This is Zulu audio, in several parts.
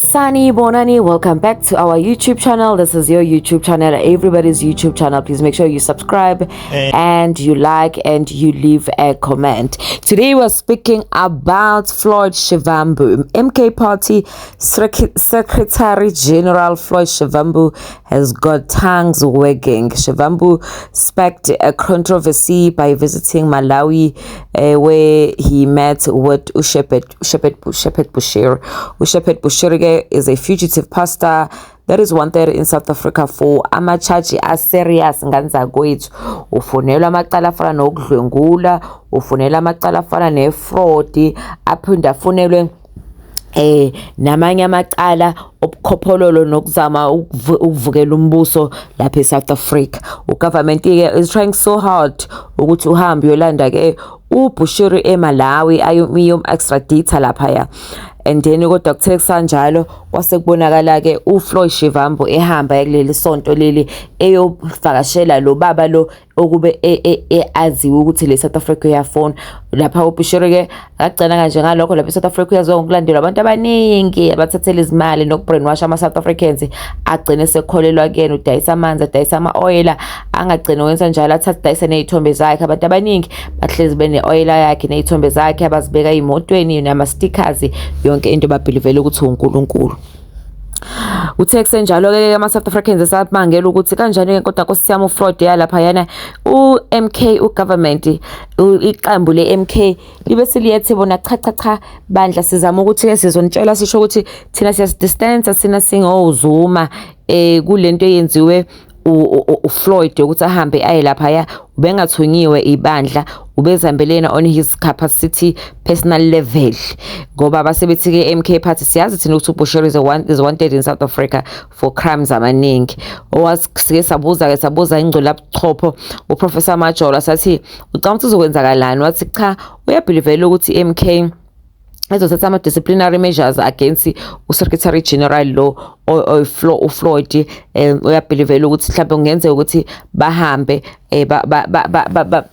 Sani Bonani, welcome back to our YouTube channel. This is your YouTube channel, everybody's YouTube channel. Please make sure you subscribe and you like and you leave a comment. Today we're speaking about Floyd Shivambu. MK Party Secretary General Floyd Shivambu has got tongues wagging. Shivambu sparked a controversy by visiting Malawi, where he met with Ushepet Bushiri. Ushepet Bushiri is a fugitive pastor that is wanted in South Africa for amachaji aserious nganza kwethu. Ufunelwa amacala afana nokudlwengula, ufunelwa amacala afana nefraud, aphinde afunelwe namanye amacala obukhopholo nokuzama ukuvukela umbuso lapha eSouth Africa. Ugovernment ke is trying so hard ukuthi uhambe yolanda ke uBushiri eMalawi ayomiyom extradite lapha ya. And then kodwa kuthe kusanjalo kwase kubonakala ke uFloyd Shivambu ehamba kuleli sonto leli eyovakashela lo baba lo okube aziwe ukuthi le South Africa uyafona lapha uBushiri ke akagcina kanje ngalokho lapha eSouth Africa uyazo ngokulandela abantu abaningi abathathela izimali nokubrainwash ama South Africans agcine sekholelwa kuyena udayisa amanzi adayisa ama oil angagcina wenza njalo athatha dayisa nezithombe zakhe abantu abaningi bahlezi bene oil yakhe nezithombe zakhe abazibeka emotweni nama stickers yonke into babhilivele ukuthi uNkulunkulu. Uthe kusenjalo ke ama South Africans esabangela ukuthi kanjani ke kodwa nkosiyami uFloyd yalapha yana uMK ugovernment iqembu leMK libe siliyethi bona cha bandla sizama ukuthi ke sizontshela sisho ukuthi thina siyadistance sina singozuma kulento eyenziwe uFloyd ukuthi ahambe aye lapha ya ubengathunyiwe ibandla ubezambelena on his capacity personal level ngoba basebethi ke MK Party siyazi thina ukuthi uBushiri is wanted in South Africa for crimes amaningi. Owasike sabuza ingcola buchopho uProfessor Majola sathi uqhamuthi uzokwenzakalani wathi cha uyabhilivela ukuthi MK ezothatha ama disciplinary measures against uSecretary General lo uFloyd uyabhilivela ukuthi mhlawumbe kungenzeka ukuthi bahambe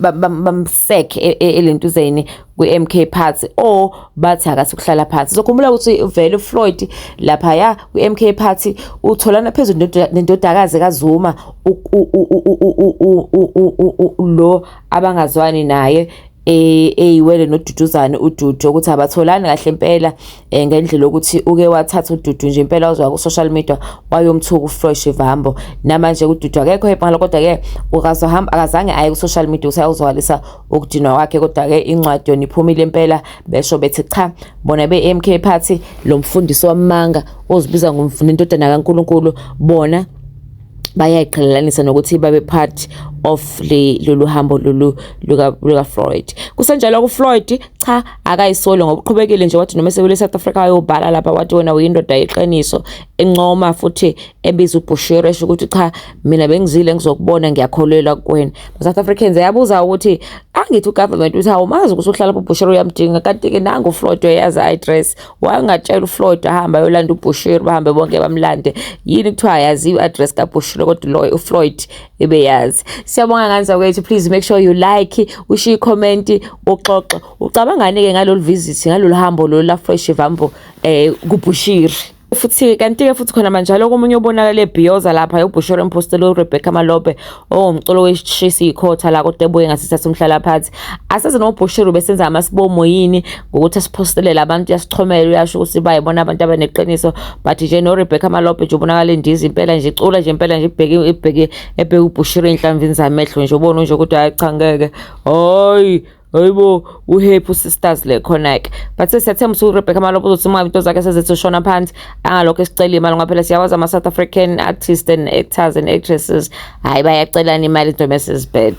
bamsek elentuzeni kwiMK Party or bathi akasukuhlala phansi. Sokhumbula ukuthi vele uFloyd lapha ya kwiMK Party utholana phezulu nendodakazi kaZuma lo abangazwani naye eyiwele noDuduzane uDudu ukuthi abatholani kahle impela ngendlela ukuthi uke wathatha uDudu nje impela uzwa ku social media wayomthuka uFloyd Shivambu namanje uDudu akekho ephangala kodwa ke ukazohamba akazange aye ku social media usayozwalisa ukudinwa wakhe kodwa ke incwadi yona iphumile impela besho bethi cha bona beMK Party lo mfundisi wamanga ozibiza ngomfundindodana kaNkulunkulu bona bayayiqhelelanisa nokuthi babe part of lolu hambo luka Floyd. Kusenjalo kuFloyd cha akayisolo ngokuqhubekile nje wathi noma sebele South Africa ayobhala lapha wathi wona uyindoda yeqiniso encoma futhi ebiza uBushiri esho ukuthi cha mina bengizile ngizokubona ngiyakholelwa kuwena. South Africans yabuza ukuthi angithi ugovernment uthi awumazi ukuthi uhlala uBushiri uyamdinga kanti ke nangu uFloyd uyazi address wangatshela uFloyd ahamba yolanda uBushiri bahambe bonke bamlande yini kuthiwa yazi address kaBushiri kodwa lo uFloyd ebeyazi. Siyabonga kanza kwethu, please make sure you like, ushiye comment, uxoxe ucabangani ke ngalolu visit ngalolu hambo lo la Floyd Shivambu kuBushiri. Futhi kanti ke futhi khona manje lokumunye ubonakala eBioza lapha uBushiri impostelo uRebecca Malope umculo weshisi ikhotha la kodwa ebuye ngasithatha umhlala phansi asaze noBushiri besenza amasibomo yini ngokuthi asipostelela abantu yasixhomela uyasho ukuthi bayibona abantu abaneqiniso but nje noRebecca Malope nje ubonakala indizi impela nje icula nje impela nje ibheke uBushiri enhlamvini zamehlo nje ubona nje ukuthi ayachangeke hayibo uHappy Sisters le khona ke but sesiyathemba uRebecca Malope uzothi uma into zakhe sezithi ushona phansi angalokho esicela imali ngoba phela siyawazi ama South African artists and actors and actresses hayi bayacelana imali into messes bed.